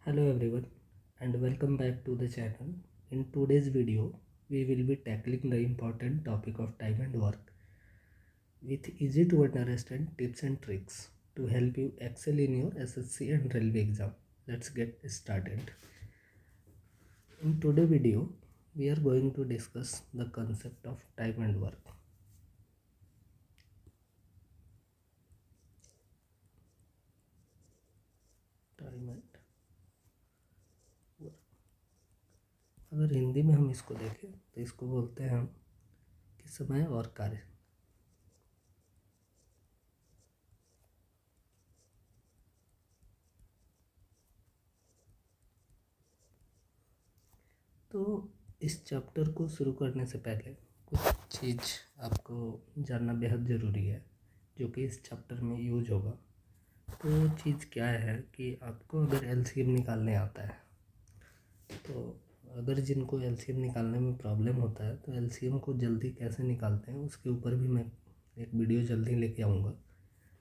Hello everyone and welcome back to the channel. In today's video, we will be tackling the important topic of time and work with easy to understand tips and tricks to help you excel in your SSC and railway exam. Let's get started. In today's video, we are going to discuss the concept of time and work. Time and अगर हिंदी में हम इसको देखें तो इसको बोलते हैं हम कि समय और कार्य। तो इस चैप्टर को शुरू करने से पहले कुछ चीज़ आपको जानना बेहद ज़रूरी है जो कि इस चैप्टर में यूज होगा। तो चीज़ क्या है कि आपको अगर एलसीएम निकालने आता है तो अगर जिनको एलसीएम निकालने में प्रॉब्लम होता है तो एलसीएम को जल्दी कैसे निकालते हैं उसके ऊपर भी मैं एक वीडियो जल्दी लेके आऊँगा।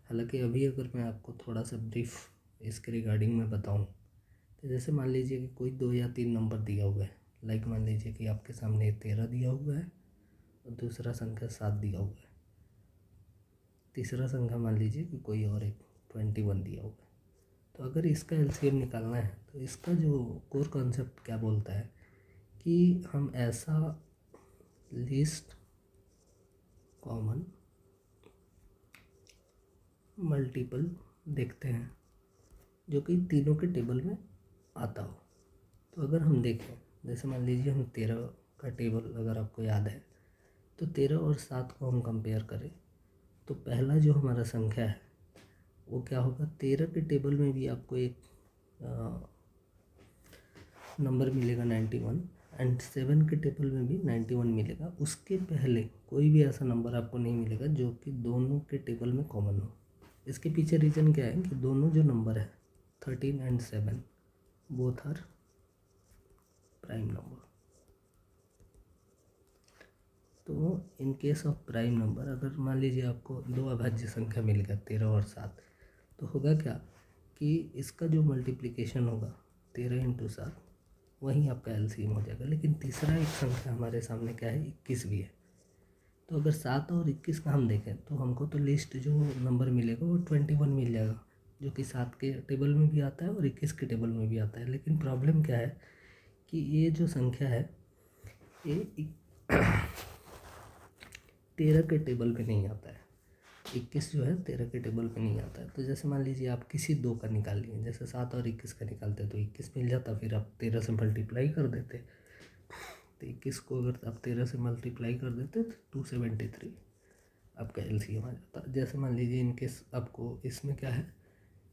हालांकि अभी अगर मैं आपको थोड़ा सा ब्रीफ इसके रिगार्डिंग में बताऊँ तो जैसे मान लीजिए कि कोई 2 या 3 नंबर दिया हुआ है। लाइक मान लीजिए कि आपके सामने 13 दिया हुआ है और दूसरा संख्या 7 दिया हुआ है। तीसरा संख्या मान लीजिए कि कोई और एक 21 दिया हुआ है। तो अगर इसका एलसीएम निकालना है तो इसका जो कोर कॉन्सेप्ट क्या बोलता है कि हम ऐसा लीस्ट कॉमन मल्टीपल देखते हैं जो कि तीनों के टेबल में आता हो। तो अगर हम देखें जैसे मान लीजिए हम 13 का टेबल अगर आपको याद है तो 13 और 7 को हम कंपेयर करें तो पहला जो हमारा संख्या है वो क्या होगा। 13 के टेबल में भी आपको एक नंबर मिलेगा 91 एंड 7 के टेबल में भी 91 मिलेगा। उसके पहले कोई भी ऐसा नंबर आपको नहीं मिलेगा जो कि दोनों के टेबल में कॉमन हो। इसके पीछे रीज़न क्या है कि दोनों जो नंबर है 13 and 7 both are prime number. तो in case of prime number अगर मान लीजिए आपको दो अभाज्य संख्या मिल गया 13 और 7 तो होगा क्या कि इसका जो मल्टीप्लिकेशन होगा 13 इंटू 7 वहीं आपका एलसीएम हो जाएगा। लेकिन तीसरा एक संख्या हमारे सामने क्या है 21 भी है। तो अगर 7 और 21 का हम देखें तो हमको तो लिस्ट जो नंबर मिलेगा वो 21 मिल जाएगा जो कि 7 के टेबल में भी आता है और 21 के टेबल में भी आता है। लेकिन प्रॉब्लम क्या है कि ये जो संख्या है ये 13 के टेबल पे नहीं आता है। 21 जो है 13 के टेबल पे नहीं आता है। तो जैसे मान लीजिए आप किसी दो का निकाल लिए, जैसे 7 और 21 का निकालते तो 21 मिल जाता, फिर आप 13 से मल्टीप्लाई कर देते। तो 21 को अगर आप 13 से मल्टीप्लाई कर देते तो 273 आपका एलसीएम आ जाता। जैसे मान लीजिए इनकेस आपको इसमें क्या है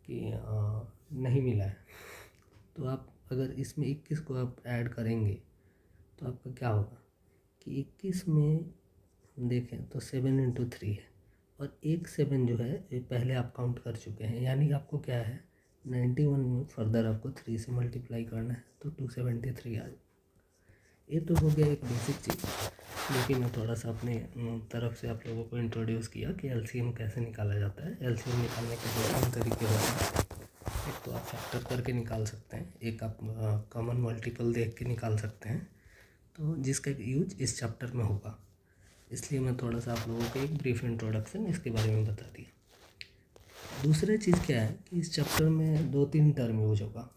कि नहीं मिला है तो आप अगर इसमें 21 को आप ऐड करेंगे तो आपका क्या होगा कि 21 में देखें तो 7 इंटू 3 है और एक 7 जो है ये पहले आप काउंट कर चुके हैं। यानी आपको क्या है 91 में फर्दर आपको 3 से मल्टीप्लाई करना है तो 273 आ जाए। ये तो हो गया एक बेसिक चीज़ जो कि मैं थोड़ा सा अपने तरफ से आप लोगों को इंट्रोड्यूस किया कि एलसीएम कैसे निकाला जाता है। एलसीएम निकालने के 2-3 तरीके होते हैं। एक तो आप फैक्टर करके निकाल सकते हैं, एक आप कॉमन मल्टीपल देख के निकाल सकते हैं। तो जिसका यूज इस चैप्टर में होगा इसलिए मैं थोड़ा सा आप लोगों को एक ब्रीफ इंट्रोडक्शन इसके बारे में बता दिया। दूसरी चीज़ क्या है कि इस चैप्टर में 2-3 टर्म यूज होगा।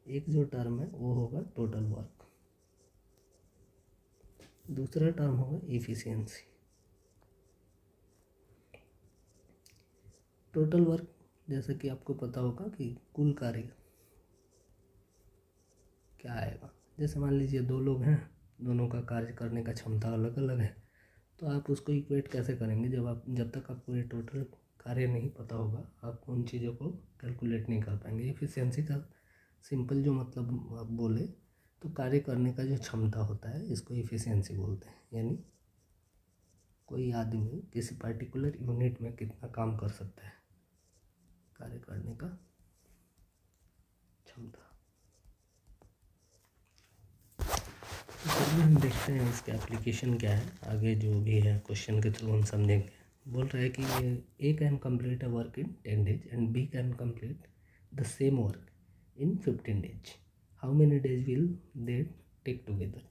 एक जो टर्म है वो होगा टोटल वर्क, दूसरा टर्म होगा इफिशियंसी। टोटल वर्क जैसा कि आपको पता होगा कि कुल कार्य क्या आएगा। जैसे मान लीजिए 2 लोग हैं, दोनों का कार्य करने का क्षमता अलग अलग है तो आप उसको इक्वेट कैसे करेंगे जब तक आपको ये टोटल कार्य नहीं पता होगा आप उन चीज़ों को कैलकुलेट नहीं कर पाएंगे। एफिशिएंसी का सिंपल जो मतलब आप बोले तो कार्य करने का जो क्षमता होता है इसको एफिशिएंसी बोलते हैं। यानी कोई आदमी किसी पर्टिकुलर यूनिट में कितना काम कर सकता है, कार्य करने का क्षमता। तो चलिए हम देखते हैं इसके एप्लीकेशन क्या है। आगे जो भी है क्वेश्चन के थ्रू हम समझेंगे। बोल रहा है कि A can complete a work in 10 days and B can complete the same work in 15 days. How many days will they take together.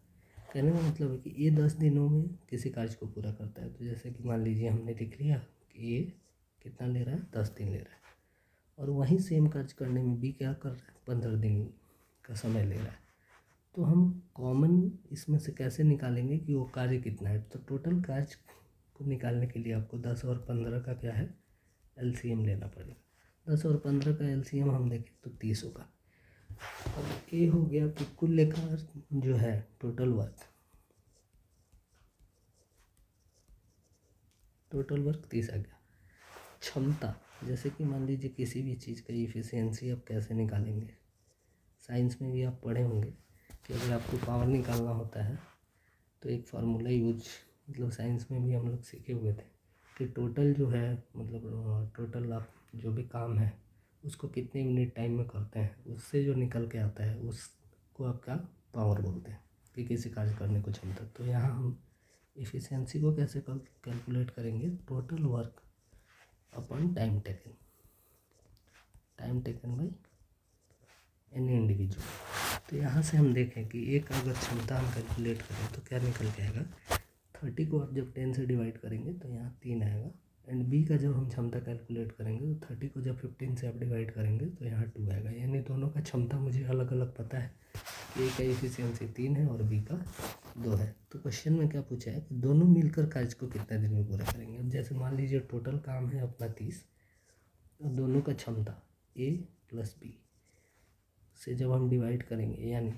कहने का मतलब है कि ये 10 दिनों में किसी कार्य को पूरा करता है. तो जैसे कि मान लीजिए हमने लिख लिया कि ये कितना ले रहा है, 10 दिन ले रहा है, और वहीं सेम कार्य करने में बी क्या कर रहा है, 15 दिन का समय ले रहा है. तो हम कॉमन इसमें से कैसे निकालेंगे कि वो कार्य कितना है. तो टोटल कार्य को निकालने के लिए आपको 10 और 15 का क्या है, एलसीएम लेना पड़ेगा. 10 और 15 का एलसीएम हम देखें तो 30 होगा. अब ये हो गया कि कुल लेकर जो है टोटल वर्क 30 आ गया. क्षमता, जैसे कि मान लीजिए किसी भी चीज़ का इफिशियंसी आप कैसे निकालेंगे, साइंस में भी आप पढ़े होंगे कि अगर आपको पावर निकालना होता है तो एक फार्मूला यूज, मतलब साइंस में भी हम लोग सीखे हुए थे कि टोटल जो है, मतलब टोटल आप जो भी काम है उसको कितने मिनट टाइम में करते हैं, उससे जो निकल के आता है उसको आप क्या पावर बोलते हैं कि किसी कार्य करने को क्षमता. तो यहाँ हम इफिशियंसी को कैसे कैलकुलेट करेंगे, total work upon time taken by any individual. तो यहाँ से हम देखें कि एक अगर क्षमता हम कैलकुलेट करें तो क्या निकल के आएगा, 30 को आप जब 10 से डिवाइड करेंगे तो यहाँ 3 आएगा. एंड बी का जब हम क्षमता कैलकुलेट करेंगे तो 30 को जब 15 से आप डिवाइड करेंगे तो यहाँ 2 आएगा. यानी दोनों का क्षमता मुझे अलग अलग पता है कि ए का इफिशियंसी 3 है और बी का 2 है. तो क्वेश्चन में क्या पूछा है कि दोनों मिलकर कार्य को कितने दिन में पूरा करेंगे. अब जैसे मान लीजिए टोटल काम है अपना 30 और दोनों का क्षमता ए प्लस बी से जब हम डिवाइड करेंगे, यानी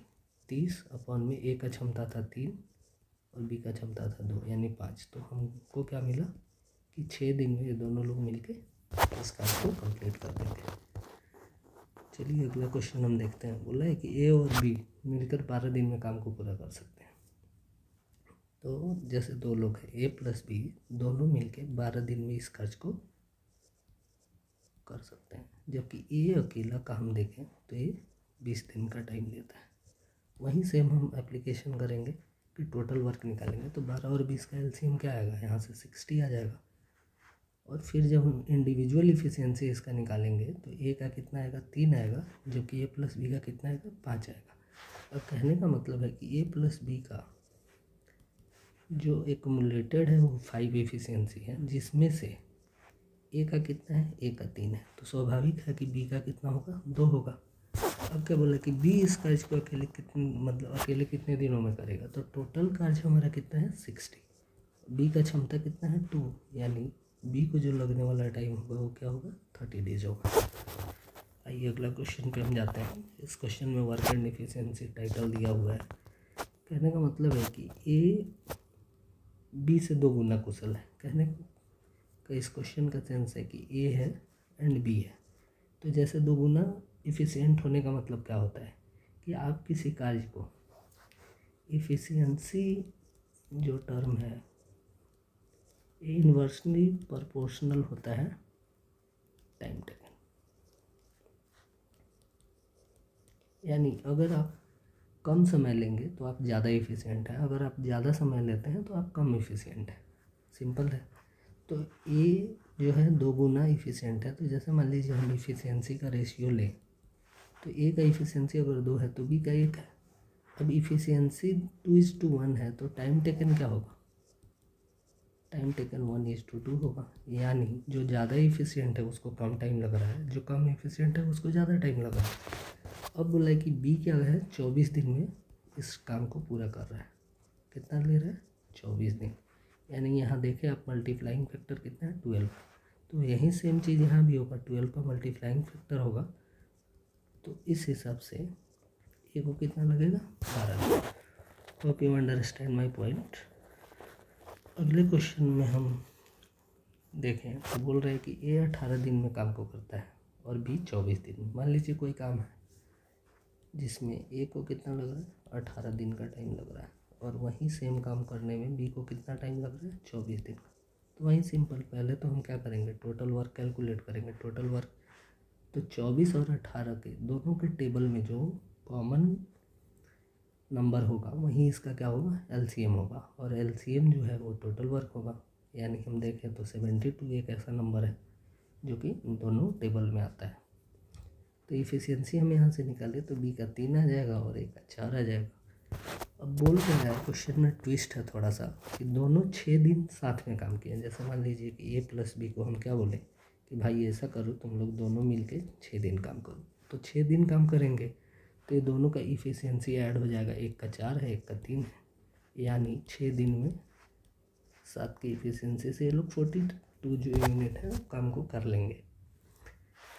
30 अपॉन में ए का क्षमता था 3 और बी का क्षमता था 2 यानी 5. तो हमको क्या मिला कि 6 दिन में ये दोनों लोग मिलके इस कार्य को कंप्लीट कर देंगे. चलिए अगला क्वेश्चन हम देखते हैं. बोला है कि ए और बी मिलकर 12 दिन में काम को पूरा कर सकते हैं. तो जैसे दो लोग हैं ए प्लस बी, दोनों मिलके 12 दिन में इस कार्य को कर सकते हैं, जबकि ए अकेला काम देखें तो ये 20 दिन का टाइम लेता है. वहीं सेम हम एप्लीकेशन करेंगे कि टोटल वर्क निकालेंगे तो 12 और 20 का एलसीएम क्या आएगा, यहाँ से 60 आ जाएगा. और फिर जब हम इंडिविजुअल इफिशियंसी इसका निकालेंगे तो ए का कितना आएगा, 3 आएगा, जबकि ए प्लस बी का कितना आएगा, 5 आएगा. अब कहने का मतलब है कि ए प्लस बी का जो एक्युमुलेटेड है वो 5 इफिशियंसी है, जिसमें से ए का कितना है, ए का 3 है. तो स्वाभाविक है कि बी का कितना होगा, 2 होगा. अब क्या बोला कि बी इस कार्य को अकेले कितने दिनों में करेगा. तो टोटल कार्य हमारा कितना है, 60. बी का क्षमता कितना है, 2, यानी बी को जो लगने वाला टाइम होगा वो क्या होगा, 30 डेज होगा. आइए अगला क्वेश्चन पे हम जाते हैं. इस क्वेश्चन में वर्क एंड एफिशिएंसी टाइटल दिया हुआ है. कहने का मतलब है कि ए बी से 2 गुना कुशल है. कहने का इस क्वेश्चन का सेंस है कि ए है एंड बी है. तो जैसे 2 गुना इफ़िशियंट होने का मतलब क्या होता है कि आप किसी कार्य को, इफ़िशियंसी जो टर्म है ये इन्वर्सली प्रोपोर्शनल होता है टाइम टेकन. यानी अगर आप कम समय लेंगे तो आप ज़्यादा इफ़िशियंट हैं, अगर आप ज़्यादा समय लेते हैं तो आप कम इफ़िशियंट हैं. सिंपल है. तो ए जो है 2 गुना इफ़िशियंट है. तो जैसे मान लीजिए हम इफ़िशियंसी का रेशियो लें तो ए का इफ़िशियंसी अगर 2 है तो बी का 1 है. अब इफ़िशियंसी 2:1 है तो टाइम टेकन क्या होगा, टाइम टेकन 1:2 होगा. यानी जो ज़्यादा इफ़िशियंट है उसको कम टाइम लग रहा है, जो कम इफ़िशियंट है उसको ज़्यादा टाइम लग रहा है. अब बोला है कि बी क्या है, 24 दिन में इस काम को पूरा कर रहा है. कितना ले रहा है, 24 दिन. यानी यहाँ देखें आप मल्टीप्लाइंग फैक्टर कितना है, 12. तो यही सेम चीज़ यहाँ भी होगा, 12 का मल्टीप्लाइंग फैक्टर होगा. तो इस हिसाब से ए को कितना लगेगा, 12. Hope you understand my point. अगले क्वेश्चन में हम देखें तो बोल रहे हैं कि ए 18 दिन में काम को करता है और बी 24 दिन. मान लीजिए कोई काम है जिसमें ए को कितना लग रहा है, 18 दिन का टाइम लग रहा है, और वहीं सेम काम करने में बी को कितना टाइम लग रहा है, 24 दिन का. तो वहीं सिंपल, पहले तो हम क्या करेंगे, टोटल वर्क कैलकुलेट करेंगे. टोटल वर्क तो 24 और 18 के दोनों के टेबल में जो कॉमन नंबर होगा वहीं इसका क्या होगा, एलसीएम होगा. और एलसीएम जो है वो टोटल वर्क होगा. यानी हम देखें तो 72 एक ऐसा नंबर है जो कि दोनों टेबल में आता है. तो इफ़िशियंसी हम यहाँ से निकाले तो बी का 3 आ जाएगा और ए का 4 आ जाएगा। अब बोल क्या रहा है क्वेश्चन में, ट्विस्ट है थोड़ा सा कि दोनों 6 दिन साथ में काम किए। जैसे मान लीजिए कि ए प्लस बी को हम क्या बोले कि भाई ऐसा करो तुम लोग दोनों मिलके 6 दिन काम करो, तो 6 दिन काम करेंगे तो ये दोनों का इफ़िशियंसी ऐड हो जाएगा, एक का 4 है एक का 3 है, यानी 6 दिन में 7 की इफ़िशियंसी से ये लोग 42 जो यूनिट है काम को कर लेंगे।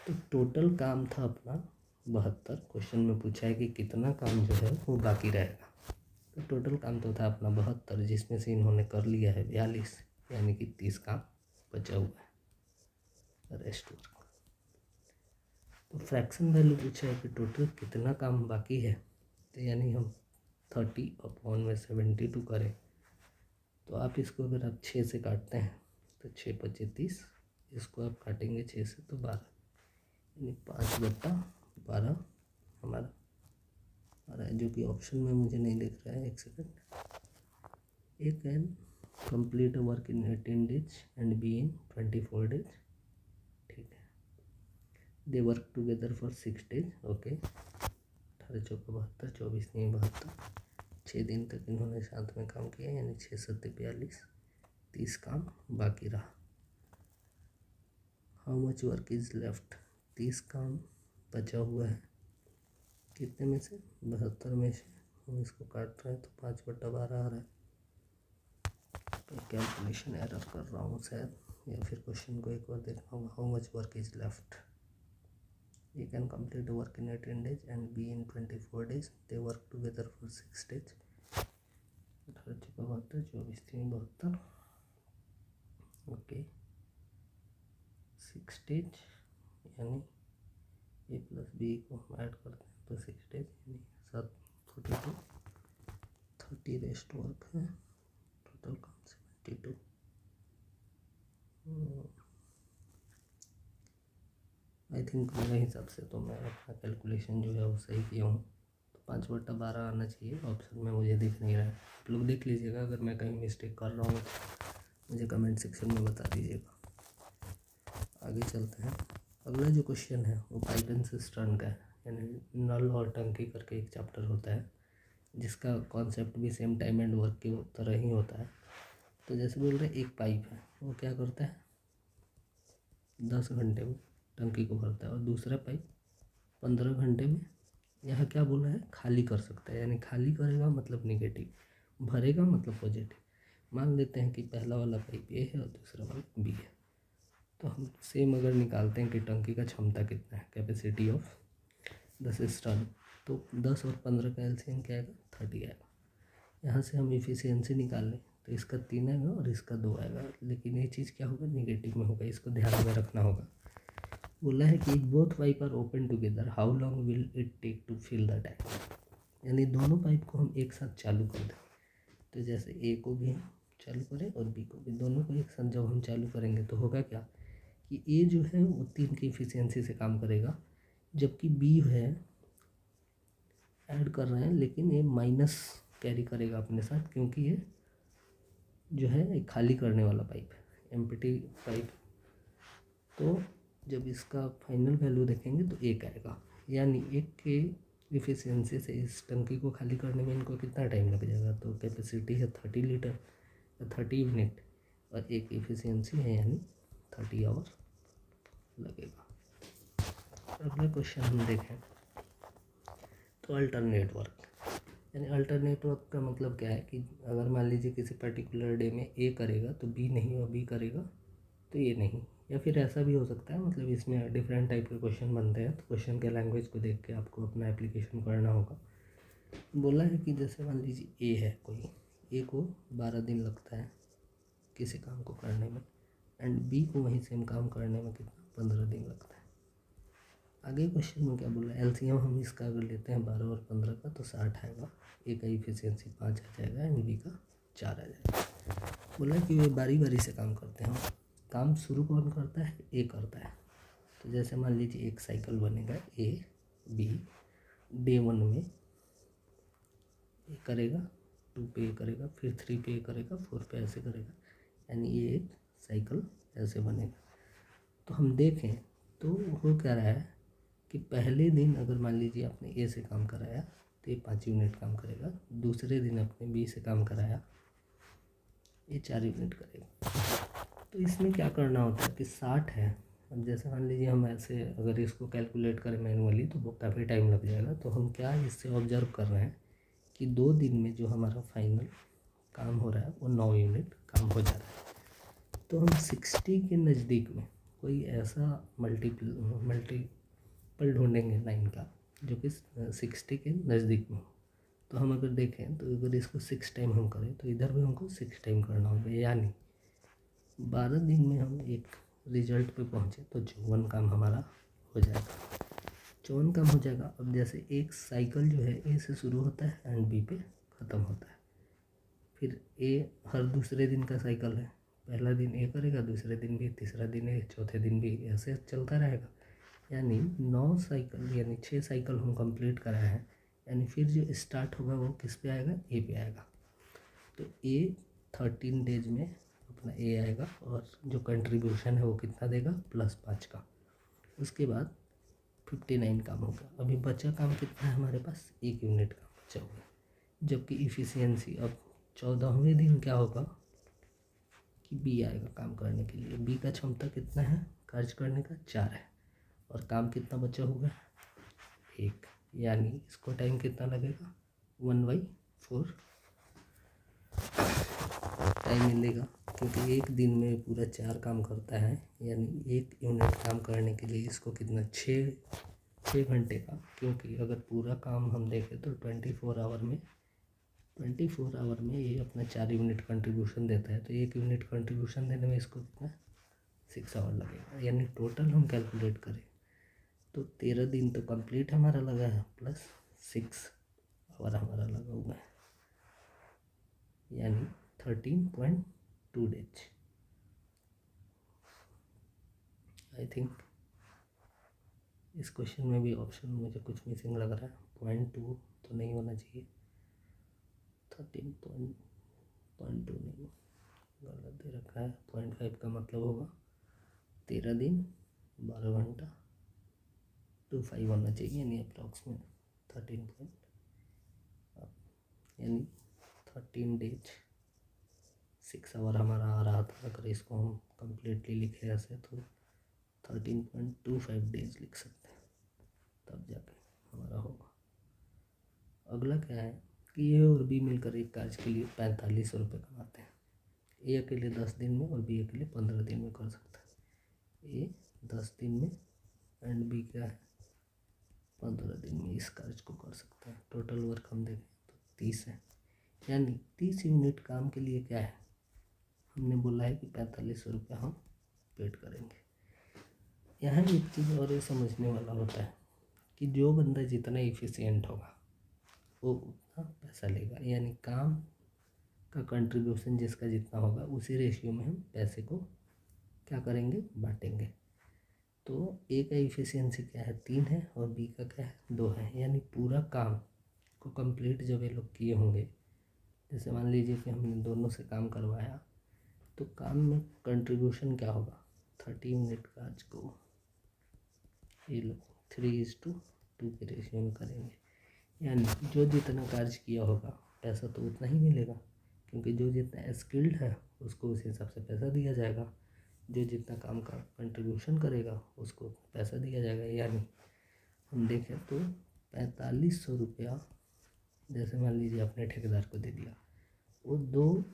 तो टोटल काम था अपना 72। क्वेश्चन में पूछा है कि कितना काम जो है वो बाकी रहेगा। तो टोटल काम तो था अपना 72, जिसमें से इन्होंने कर लिया है 42, यानी कि 30 काम बचा हुआ है, रेस्ट वर्क। तो फ्रैक्शन वैल्यू पूछा है कि टोटल कितना काम बाकी है, तो यानी हम 30/72 करें तो आप इसको अगर आप 6 से काटते हैं तो 6 × 30, इसको आप काटेंगे 6 से तो 12, यानी 5/12 हमारा आ रहा है, जो कि ऑप्शन में मुझे नहीं दिख रहा है। एक second. A can complete work in 18 days and B in 24 days। ठीक है, दे work together for 6 days। Okay, 18 × 4 = 72, 24 नहीं 72, 6 दिन तक इन्होंने साथ में काम किया, यानी 6 × 7 = 42, 30 काम बाकी रहा। How much work is left, 30 काम बचा हुआ है, कितने में से 72 में से हम इसको काट रहे हैं तो 5/12 आ रहा है। तो कैलकुलेशन एरर कर रहा हूँ शायद, या फिर क्वेश्चन को एक बार देखना होगा। How much work is left, ये can complete work in 18 days and B in 24 days, they work together for 6 days। 18 × 4 = 72, 24 3 = 72। Okay, 6 days, यानी ए प्लस बी को हम ऐड करते हैं तो 6 days, यानी 7 42, 30 रेस्ट वर्क है, टोटल काम 72। आई थिंक मेरे हिसाब से तो मैं अपना कैलकुलेशन जो है वो सही किया हूँ। तो 5/12 आना चाहिए, ऑप्शन में मुझे दिख नहीं रहा है। आप लोग देख लीजिएगा, अगर मैं कहीं मिस्टेक कर रहा हूँ तो मुझे कमेंट सेक्शन में बता दीजिएगा। आगे चलते हैं। अगला जो क्वेश्चन है वो पाइप एंड सिस्टर्न का है, यानी नल और टंकी करके एक चैप्टर होता है, जिसका कॉन्सेप्ट भी सेम टाइम एंड वर्क की तरह ही होता है। तो जैसे बोल रहे हैं एक पाइप है, वो क्या करता है 10 घंटे में टंकी को भरता है, और दूसरा पाइप 15 घंटे में, यहाँ क्या बोला है खाली कर सकता है, यानी खाली करेगा मतलब निगेटिव, भरेगा मतलब पॉजिटिव। मान लेते हैं कि पहला वाला पाइप ए है और दूसरा वाला बी है। तो हम सेम अगर निकालते हैं कि टंकी का क्षमता कितना है, कैपेसिटी ऑफ द सिस्टम, तो 10 और 15 का एलसीएम क्या आएगा 30 आएगा। यहाँ से हम इफिशियंसी निकाल लें तो इसका 3 आएगा और इसका 2 आएगा, लेकिन ये चीज़ क्या होगा निगेटिव में होगा, इसको ध्यान में रखना होगा। बोला है कि both pipe are open together, how long will it take to fill the tank, यानी दोनों पाइप को हम एक साथ चालू कर दें। तो जैसे ए को भी हम चालू करें और बी को भी, दोनों को एक साथ जब हम चालू करेंगे तो होगा क्या कि ए जो है वो 3 की इफिशियंसी से काम करेगा, जबकि बी है ऐड कर रहे हैं लेकिन ये माइनस कैरी करेगा अपने साथ, क्योंकि ये जो है एक खाली करने वाला पाइप है, एम्प्टी पाइप। तो जब इसका फाइनल वैल्यू देखेंगे तो 1 आएगा, यानी 1 के इफिशियंसी से इस टंकी को खाली करने में इनको कितना टाइम लग जाएगा। तो कैपेसिटी है 30 लीटर, 30 यूनिट, और 1 इफिशियंसी है यानी 30 आवर लगेगा। अगला क्वेश्चन हम देखें तो अल्टरनेट वर्क, यानी अल्टरनेट वर्क का मतलब क्या है कि अगर मान लीजिए किसी पर्टिकुलर डे में ए करेगा तो बी नहीं, और बी करेगा तो ये नहीं, या फिर ऐसा भी हो सकता है। मतलब इसमें डिफरेंट टाइप के क्वेश्चन बनते हैं, तो क्वेश्चन के लैंग्वेज को देख के आपको अपना एप्लीकेशन करना होगा। बोला है कि जैसे मान लीजिए ए है कोई, ए को 12 दिन लगता है किसी काम को करने में, एंड बी को वही सेम काम करने में कितना 15 दिन लगता है। आगे क्वेश्चन में क्या बोला, एलसीएम हम इसका अगर लेते हैं 12 और 15 का तो 60 आएगा, ए का इफिशियंसी 5 आ जाएगा एंड बी का 4 आ जाएगा। बोला कि वे बारी बारी से काम करते हैं, काम शुरू कौन करता है ए करता है। तो जैसे मान लीजिए एक साइकिल बनेगा ए बी, डे 1 में ए करेगा, 2 पे ए करेगा, फिर 3 पे ए करेगा, 4 पे ऐसे करेगा, यानी ये एक साइकिल ऐसे बनेगा। तो हम देखें तो हो क्या रहा है कि पहले दिन अगर मान लीजिए आपने ए से काम कराया तो ये 5 यूनिट काम करेगा, दूसरे दिन आपने बी से काम कराया ये 4 यूनिट करेगा। तो इसमें क्या करना होता है कि 60 है, अब जैसे मान लीजिए हम ऐसे अगर इसको कैलकुलेट करें मैनुअली तो वो काफ़ी टाइम लग जाएगा। तो हम क्या इससे ऑब्जर्व कर रहे हैं कि 2 दिन में जो हमारा फाइनल काम हो रहा है वो 9 यूनिट काम हो जा रहा है। तो हम 60 के नज़दीक में कोई ऐसा मल्टीपल ढूंढेंगे 9 का जो कि 60 के नज़दीक में हो। तो हम अगर देखें तो अगर इसको 6 टाइम हम करें तो इधर भी हमको 6 टाइम करना होगा, यानी 12 दिन में हम एक रिजल्ट पे पहुँचे तो 54 काम हमारा हो जाएगा। 54 काम हो जाएगा। अब जैसे एक साइकिल जो है ए से शुरू होता है एंड बी पे ख़त्म होता है, फिर ए हर दूसरे दिन का साइकिल है, पहला दिन ए करेगा, दूसरे दिन भी, तीसरा दिन ए, चौथे दिन भी, ऐसे चलता रहेगा। यानी 9 साइकिल यानी 6 साइकिल हम कंप्लीट कराए हैं, यानी फिर जो स्टार्ट होगा वो किस पे आएगा, ए पे आएगा। तो ए 13 डेज में अपना ए आएगा और जो कंट्रीब्यूशन है वो कितना देगा, +5 का। उसके बाद 59 काम होगा। अभी बचा काम कितना है हमारे पास, 1 यूनिट का बचा हुआ है। जबकि इफ़िशियंसी अब 14वें दिन क्या होगा कि बी आएगा काम करने के लिए। बी का क्षमता कितना है कार्य करने का, 4 है, और काम कितना बचा हुआ है, 1, यानी इसको टाइम कितना लगेगा, 1/4 टाइम मिलेगा। क्योंकि एक दिन में पूरा 4 काम करता है, यानी 1 यूनिट काम करने के लिए इसको कितना, 6 घंटे का। क्योंकि अगर पूरा काम हम देखें तो 24 आवर में ये अपना 4 यूनिट कंट्रीब्यूशन देता है। तो 1 यूनिट कंट्रीब्यूशन देने में इसको कितना 6 आवर लगेगा। यानी टोटल हम कैलकुलेट करें तो 13 दिन तो कंप्लीट हमारा लगा है, प्लस 6 आवर हमारा लगा हुआ है, यानी 13.2 डेज। आई थिंक इस क्वेश्चन में भी ऑप्शन मुझे कुछ मिसिंग लग रहा है, 0.2 तो नहीं होना चाहिए, 13.2 नहीं, गलत दे रखा है। 0.5 का मतलब होगा 13 दिन 12 घंटा, 25 होना चाहिए, यानी अप्रॉक्स में 13 यानी 13 डेज 6 आवर हमारा आ रहा था। अगर इसको हम कम्प्लीटली लिखे ऐसे तो 13.25 डेज लिख सकते हैं, तब जाके हमारा होगा। अगला क्या है कि ए और बी मिलकर एक कार्य के लिए 4500 रुपये कमाते हैं। ए अकेले 10 दिन में और बी अकेले 15 दिन में कर सकता है। ए 10 दिन में एंड बी क्या है 15 दिन में इस कार्य को कर सकता है। टोटल वर्क हम देखें तो 30 है, यानी 30 यूनिट काम के लिए क्या है, हमने बोला है कि 4500 रुपये हम पेड करेंगे। यहाँ एक चीज़ और ये समझने वाला होता है कि जो बंदा जितना इफ़िशियंट होगा वो उतना पैसा लेगा, यानी काम का कंट्रीब्यूशन जिसका जितना होगा उसी रेशियो में हम पैसे को क्या करेंगे, बांटेंगे। तो ए का इफ़िशियंसी क्या है, 3 है, और बी का क्या है, 2 है। यानी पूरा काम को कंप्लीट जब ये लोग किए होंगे, जैसे मान लीजिए कि हमने दोनों से काम करवाया, तो काम में कंट्रीब्यूशन क्या होगा, 30 यूनिट कार्य को ये लोग 3:2 के रेशियो में करेंगे। यानी जो जितना कार्य किया होगा पैसा तो उतना ही मिलेगा, क्योंकि जो जितना स्किल्ड है उसको उस हिसाब से पैसा दिया जाएगा, जो जितना काम का कंट्रीब्यूशन करेगा उसको पैसा दिया जाएगा। यानी हम देखें तो 4500 रुपया जैसे मान लीजिए अपने ठेकेदार को दे दिया, वो 2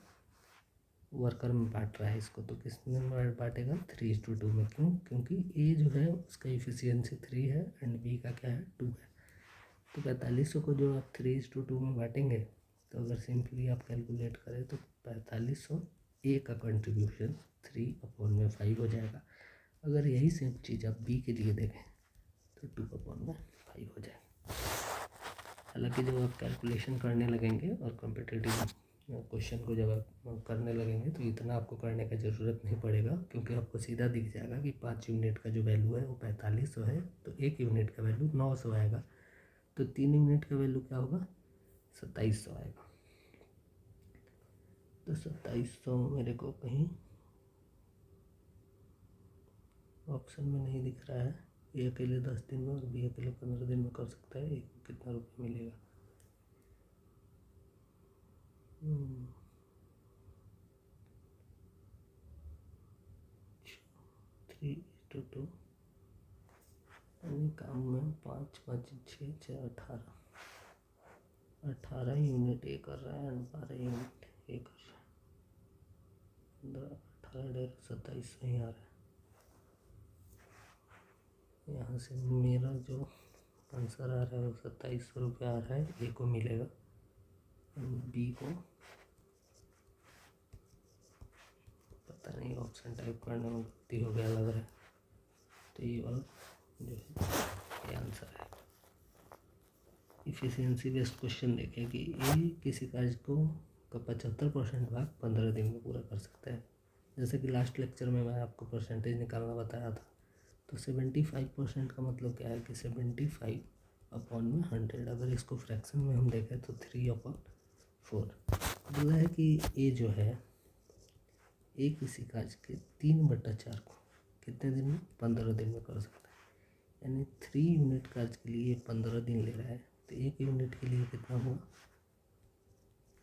वर्कर में बांट रहा है इसको, तो किस में बांटेगा, 3:2 में। क्यों, क्योंकि ए जो है उसका इफ़िशियंसी 3 है एंड बी का क्या है, 2 है। तो 4500 को जो आप 3:2 में बांटेंगे तो अगर सिंपली आप कैलकुलेट करें तो 4500 ए का कंट्रीब्यूशन 3/5 हो जाएगा। अगर यही सेम चीज़ आप बी के लिए देखें तो 2/5 हो जाएगा। हालांकि जब आप कैलकुलेशन करने लगेंगे और कॉम्पिटिटिव क्वेश्चन को जब आप करने लगेंगे तो इतना आपको करने का ज़रूरत नहीं पड़ेगा, क्योंकि आपको सीधा दिख जाएगा कि 5 यूनिट का जो वैल्यू है वो 4500 है, तो 1 यूनिट का वैल्यू 900 आएगा, तो 3 यूनिट का वैल्यू क्या होगा, 2700 आएगा। तो 2700 मेरे को कहीं ऑप्शन में नहीं दिख रहा है, ए अकेले 10 दिन में और बी अकेले 15 दिन में कर सकता है, एक को कितना रुपये मिलेगा? 3:2। काम में 5 5 6 6 18 यूनिट ए कर रहा है एंड 12 यूनिट ए कर रहा है। 18 27 सही आ रहा है। यहाँ से मेरा जो आंसर आ रहा है वो 2700 रुपये आ रहा है, ए को मिलेगा, बी को पता नहीं, ऑप्शन टाइप करने में गलती हो गया लग रहा है। तो ये वाला जो है ये आंसर है। इफिशियंसी बेस्ड क्वेश्चन देखें कि ए किसी कार्य को का 75% भाग 15 दिन में पूरा कर सकता है। जैसे कि लास्ट लेक्चर में मैं आपको परसेंटेज निकालना बताया था, तो 75% का मतलब क्या है कि 75/100। अगर इसको फ्रैक्शन में हम देखें तो 3/4 बोला है कि ए जो है, ए किसी कार्य के 3/4 को कितने दिन में? 15 दिन में कर सकता है। यानी 3 यूनिट कार्य के लिए 15 दिन ले रहा है, तो 1 यूनिट के लिए कितना हुआ?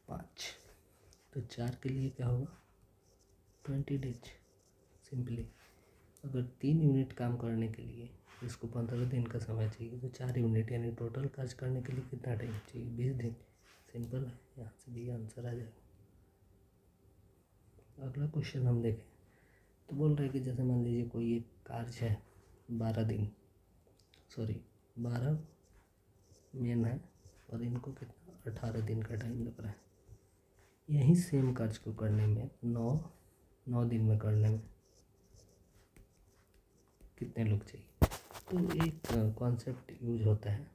5। तो 4 के लिए क्या होगा? 20 डेज। सिंपली अगर 3 यूनिट काम करने के लिए इसको 15 दिन का समय चाहिए, तो 4 यूनिट यानी टोटल कार्य करने के लिए कितना टाइम चाहिए? 20 दिन। सिंपल है, यहाँ से भी आंसर आ जाएगा। अगला क्वेश्चन हम देखें तो बोल रहे हैं कि जैसे मान लीजिए कोई एक कार्य है 12 मेन है और इनको कितना 18 दिन का टाइम लग रहा है। यही सेम कार्य को करने में 9 दिन में करने में कितने लोग चाहिए? तो एक कॉन्सेप्ट यूज होता है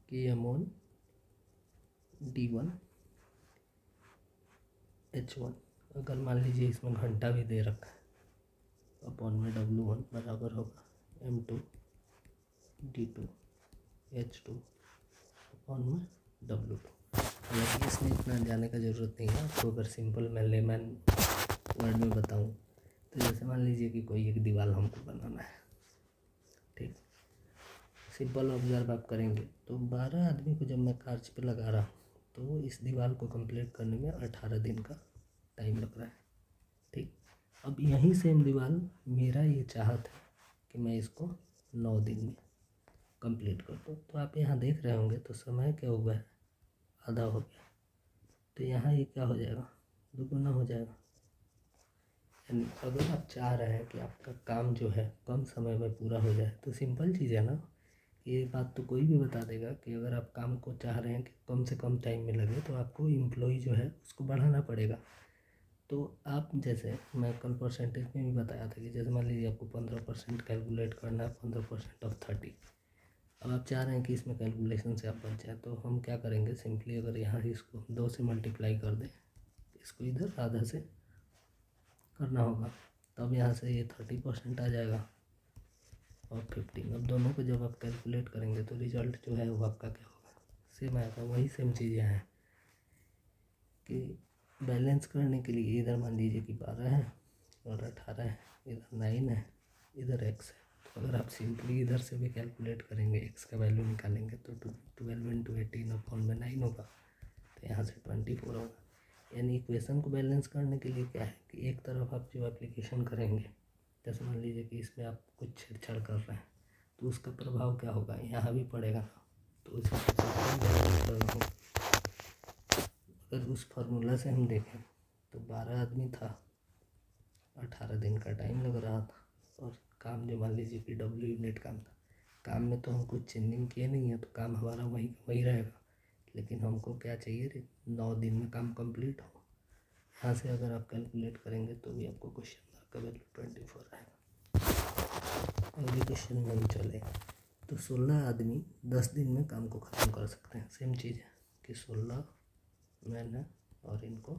कि M1 D1 H1, अगर मान लीजिए इसमें घंटा भी दे रखा है, अपॉन में W1 बराबर होगा M2 D2 H2 अपॉन में W2। हालांकि इसमें इतना जाने का ज़रूरत नहीं है आपको। अगर सिंपल मैं लेमैन वर्ड में बताऊं तो जैसे मान लीजिए कि कोई एक दीवार हमको बनाना है, ठीक। सिंपल ऑब्जर्व आप करेंगे तो 12 आदमी को जब मैं कार्य पे लगा रहा हूँ तो इस दीवार को कंप्लीट करने में 18 दिन का टाइम लग रहा है, ठीक। अब यही सेम दीवार मेरा ये चाहत है कि मैं इसको 9 दिन में कंप्लीट कर दूँ। तो आप यहाँ देख रहे होंगे तो समय क्या हुआ है? आधा हो गया। तो यहाँ ये क्या हो जाएगा? दुगुना हो जाएगा। यानी अगर आप चाह रहे हैं कि आपका काम जो है कम समय में पूरा हो जाए, तो सिंपल चीज़ है ना, ये बात तो कोई भी बता देगा कि अगर आप काम को चाह रहे हैं कि कम से कम टाइम में लगे तो आपको एम्प्लॉय जो है उसको बढ़ाना पड़ेगा। तो आप जैसे मैं कल परसेंटेज में भी बताया था कि जैसे मान लीजिए आपको 15% कैलकुलेट करना है, 15% ऑफ 30। अब आप चाह रहे हैं कि इसमें कैलकुलेशन से आप बच जाए, तो हम क्या करेंगे? सिंपली अगर यहाँ इसको 2 से मल्टीप्लाई कर दें, इसको इधर आधा से करना होगा, तब यहाँ से ये 30% आ जाएगा और 15। अब दोनों को जब आप कैलकुलेट करेंगे तो रिजल्ट जो है वो आपका क्या होगा? सेम आएगा। वही सेम चीज़ें हैं कि बैलेंस करने के लिए इधर मान लीजिए कि 12 है और 18 है, इधर 9 है, इधर x है। तो अगर आप सिंपली इधर से भी कैलकुलेट करेंगे, x का वैल्यू निकालेंगे तो 12 × 18 अपॉन में 9 होगा, तो यहाँ से 24 होगा। यानी इक्वेशन को बैलेंस करने के लिए क्या है कि एक तरफ आप जो एप्लीकेशन करेंगे, जैसे मान लीजिए कि इसमें आप कुछ छेड़छाड़ कर रहे हैं तो उसका प्रभाव क्या होगा? यहाँ भी पड़ेगा ना। तो उस अगर उस फार्मूला से हम देखें तो 12 आदमी था, 18 दिन का टाइम लग रहा था और काम जो मान लीजिए कि W यूनिट काम था। काम में तो हम कुछ चेंजिंग किए नहीं है, तो काम हमारा वही रहेगा, लेकिन हमको क्या चाहिए? 9 दिन में काम कंप्लीट हो। यहाँ से अगर आप कैलकुलेट करेंगे तो भी आपको क्वेश्चन मार्क का वैल्यू 24 आएगा। अगले क्वेश्चन में हम चले तो 16 आदमी 10 दिन में काम को ख़त्म कर सकते हैं। सेम चीज़ है कि 16 मैन है और इनको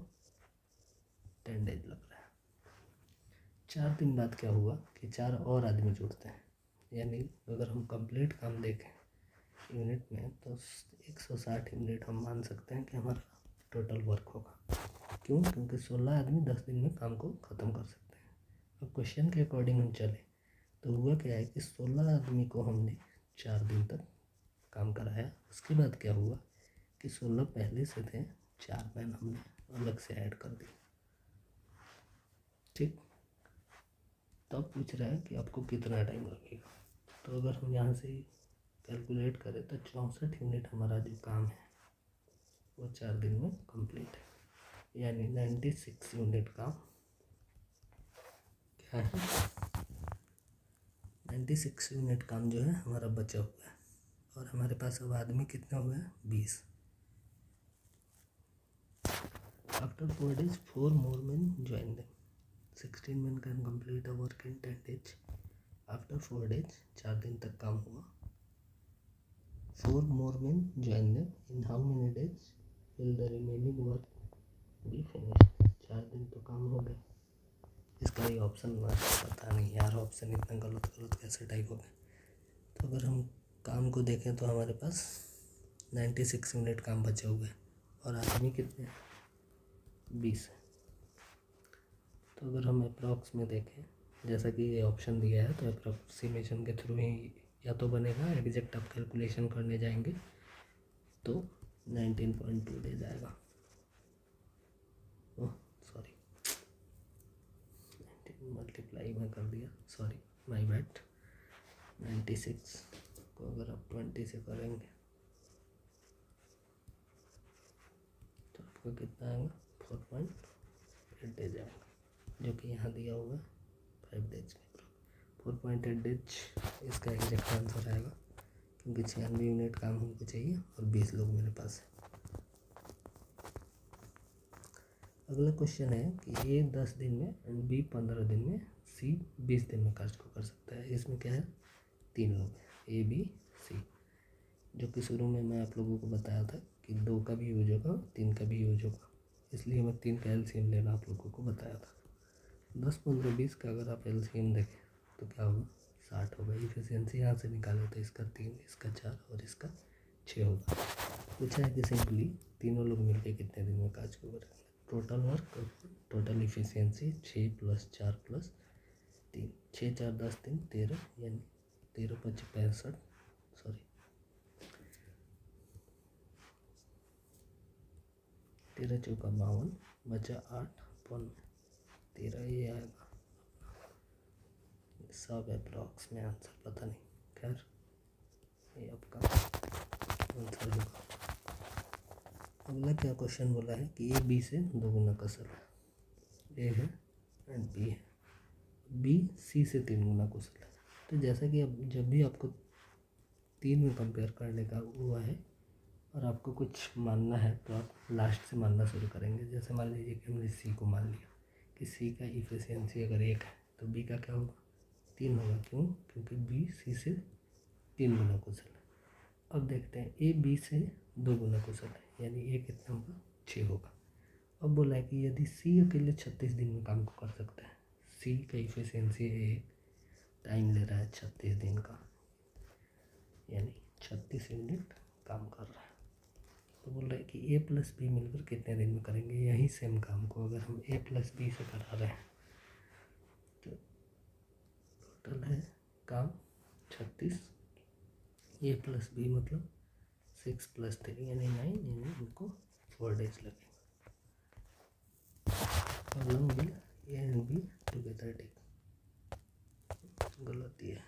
10 डेज लग रहा है। 4 दिन बाद क्या हुआ कि 4 और आदमी जुड़ते हैं, यानी अगर हम कंप्लीट काम देखें यूनिट में तो 160 यूनिट हम मान सकते हैं कि हमारा टोटल वर्क होगा। क्यों? क्योंकि 16 आदमी 10 दिन में काम को ख़त्म कर सकते हैं। अब क्वेश्चन के अकॉर्डिंग हम चले तो हुआ क्या है कि 16 आदमी को हमने 4 दिन तक काम कराया। उसके बाद क्या हुआ कि 16 पहले से थे, 4 मैन हमने अलग से ऐड कर दिए। ठीक, तो अब पूछ रहा है कि आपको कितना टाइम लगेगा। तो अगर हम यहाँ से कैलकुलेट करें तो 64 यूनिट हमारा जो काम है वो 4 दिन में कंप्लीट है, यानी 96 यूनिट काम क्या है, 96 यूनिट काम जो है हमारा बचा हुआ है। और हमारे पास अब आदमी कितना हुआ है, 20। After 4 days 4 more men join them, 16 men can complete a work in 10 days। After 4 days 4 दिन तक काम हुआ, 4 more men join them, in how many days will the remaining work be finished। 4 दिन तो काम हो गया। इसका ये ऑप्शन पता नहीं यार, ऑप्शन इतना गलत कैसे टाइप हो गए। तो अगर हम काम को देखें तो हमारे पास 96 यूनिट काम बचे हुए हैं और आदमी कितने हैं, 20 है। तो अगर हम अप्रॉक्स में देखें, जैसा कि ये ऑप्शन दिया है, तो अप्रॉक्सीमेशन के थ्रू ही या तो बनेगा, एग्जैक्ट आप कैलकुलेशन करने जाएंगे तो 19.2 डेज आएगा। ओह सॉरी, 19 मल्टीप्लाई में कर दिया, सॉरी माय बैड। 96 को अगर आप 20 से करेंगे तो आपको कितना आएगा, 4.8 डेज आएगा, जो कि यहाँ दिया हुआ है 5 डेज के। 4.8 डेज इसका एग्जैक्ट आंसर आएगा, क्योंकि 96 यूनिट काम हमको चाहिए और 20 लोग मेरे पास है। अगला क्वेश्चन है कि ए 10 दिन में एंड बी 15 दिन में, सी 20 दिन में कार्य को कर सकता है। इसमें क्या है, 3 लोग हैं, ए बी सी, जो कि शुरू में मैं आप लोगों को बताया था कि 2 का भी यूज होगा 3 का भी यूज होगा, इसलिए मैं 3 का एलसीएम लेना आप लोगों को बताया था। 10, 15, 20 का अगर आप एलसीएम देखें तो क्या होगा, 60 होगा। इफिशियंसी यहाँ से निकाले तो इसका 3, इसका 4 और इसका 6 होगा। पूछा है कि सिंपली तीनों लोग मिलकर कितने दिन में कार्य को करेंगे। टोटल वर्क, टोटल इफिशियंसी 6 + 4 + 3, 6 4 10 3 13, यानी 13 × 5 65, सॉरी 13 × 4 52, बचा 8 × 13, ये आएगा सब अप्रॉक्स में आंसर पता नहीं, खैर ये आपका आंसर होगा। अगला क्या क्वेश्चन बोला है कि ए बी से 2 गुना कुशल है, ए है एंड बी है, बी सी से 3 गुना कुशल है। तो जैसा कि अब जब भी आपको 3 में कंपेयर करने का हुआ है और आपको कुछ मानना है तो आप लास्ट से मानना शुरू करेंगे। जैसे मान लीजिए कि हमने सी को मान लिया कि सी का इफिशियंसी अगर 1 है तो बी का क्या होगा, 3 होगा। क्यों, क्योंकि बी सी से 3 गुना कुशल है। अब देखते हैं ए बी से 2 गुना कुशल है, यानी ए कितना होगा, 6 होगा। अब बोला है कि यदि सी अकेले 36 दिन में काम को कर सकता है, सी का इफिशियंसी टाइम ले रहा है 36 दिन का, यानी 36 यूनिट काम कर रहा है। तो बोल रहा है कि ए + बी मिलकर कितने दिन में करेंगे यही सेम काम को। अगर हम ए + बी से करा रहे हैं तो टोटल है काम 36, ए + बी मतलब 6 + 3 यानी 9, यानी उनको 4 डेज लगेंगे। How long will A and B together take? गलत है।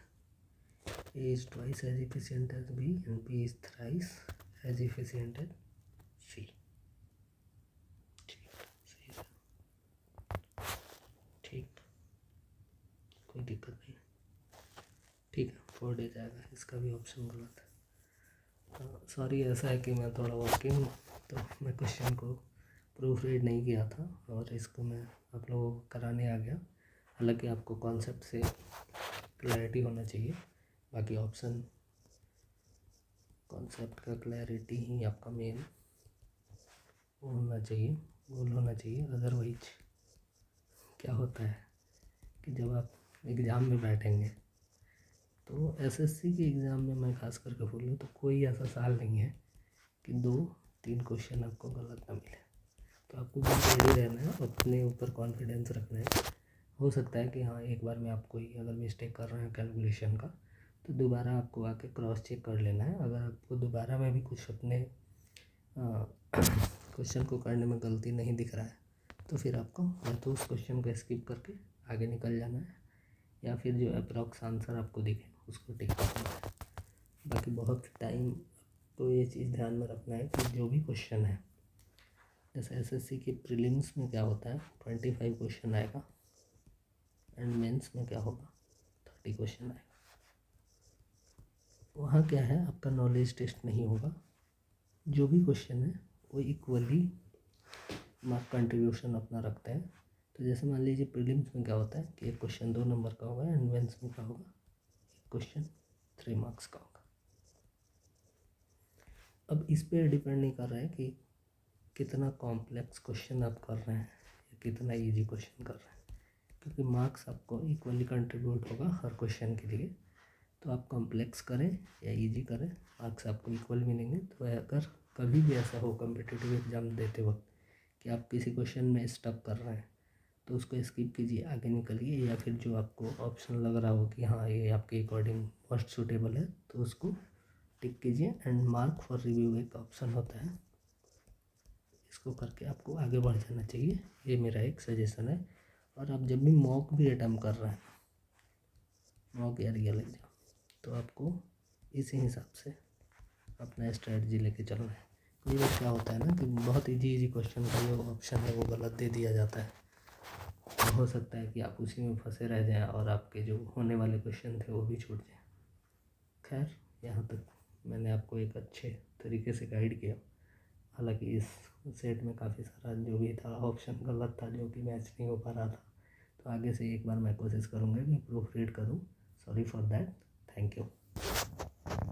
A is twice as efficient as B and B is thrice as efficient as C। ठीक, सही है, ठीक, कोई दिक्कत नहीं, ठीक है। 4 डेज आएगा, इसका भी ऑप्शन गलत है। सॉरी, ऐसा है कि मैं थोड़ा वर्किंग हूँ तो मैं क्वेश्चन को प्रूफ रीड नहीं किया था और इसको मैं आप लोगों को कराने आ गया। हालांकि आपको कॉन्सेप्ट से क्लैरिटी होना चाहिए, बाकी ऑप्शन कॉन्सेप्ट का क्लैरिटी ही आपका मेन होना चाहिए, गोल होना चाहिए। अदरवाइज क्या होता है कि जब आप एग्ज़ाम में बैठेंगे तो एसएससी के एग्ज़ाम में मैं खास करके बोलूँ तो कोई ऐसा साल नहीं है कि 2-3 क्वेश्चन आपको गलत ना मिले। तो आपको भी रेडी रहना है, अपने ऊपर कॉन्फिडेंस रखना है हो सकता है कि हाँ एक बार में आप कोई अगर मिस्टेक कर रहे हैं कैलकुलेशन का तो दोबारा आपको आके क्रॉस चेक कर लेना है। अगर आपको दोबारा में भी कुछ अपने क्वेश्चन को करने में गलती नहीं दिख रहा है तो फिर आपको या तो उस क्वेश्चन को स्किप करके आगे निकल जाना है या फिर जो अप्रॉक्स आंसर आपको दिखे उसको टिक करना है। बाकी बहुत टाइम तो ये चीज़ ध्यान में रखना है कि जो भी क्वेश्चन है, जैसे एसएससी के प्रीलिम्स में क्या होता है 25 क्वेश्चन आएगा एंड मेंस में क्या होगा 30 क्वेश्चन आएगा। वहाँ क्या है आपका नॉलेज टेस्ट नहीं होगा, जो भी क्वेश्चन है वो इक्वली मार्क कंट्रीब्यूशन अपना रखते हैं। तो जैसे मान लीजिए प्रीलिम्स में क्या होता है कि एक क्वेश्चन 2 नंबर का होगा एंड मेंस में क्या होगा एक क्वेश्चन 3 मार्क्स का होगा। अब इस पर डिपेंड नहीं कर रहा है कि कितना कॉम्प्लेक्स क्वेश्चन आप कर रहे हैं या कितना इजी क्वेश्चन कर रहे हैं, क्योंकि मार्क्स आपको इक्वली कंट्रीब्यूट होगा हर क्वेश्चन के लिए। तो आप कॉम्प्लेक्स करें या इजी करें मार्क्स आपको इक्वल मिलेंगे। तो अगर कभी भी ऐसा हो कम्पिटिटिव एग्ज़ाम देते वक्त कि आप किसी क्वेश्चन में स्टक कर रहे हैं तो उसको स्किप कीजिए, आगे निकलिए, या फिर जो आपको ऑप्शन लग रहा हो कि हाँ ये आपके अकॉर्डिंग मोस्ट सूटेबल है तो उसको टिक कीजिए। एंड मार्क फॉर रिव्यू एक ऑप्शन होता है, इसको करके आपको आगे बढ़ जाना चाहिए। ये मेरा एक सजेशन है। और आप जब भी मॉक भी अटेम्प्ट कर रहे हैं, मॉक या रियल एग्जाम, तो आपको इसी हिसाब से अपना स्ट्रेटजी लेके चलना है। कई बार क्या होता है ना कि बहुत इजी क्वेश्चन का जो ऑप्शन है वो गलत दे दिया जाता है, तो हो सकता है कि आप उसी में फंसे रह जाएं और आपके जो होने वाले क्वेश्चन थे वो भी छूट जाएं। खैर यहाँ तक मैंने आपको एक अच्छे तरीके से गाइड किया। हालांकि इस सेट में काफ़ी सारा जो भी था ऑप्शन गलत था जो कि मैच नहीं हो पा रहा था, तो आगे से एक बार मैं कोशिश करूँगा कि प्रूफ रीड करूँ। Sorry for that. Thank you.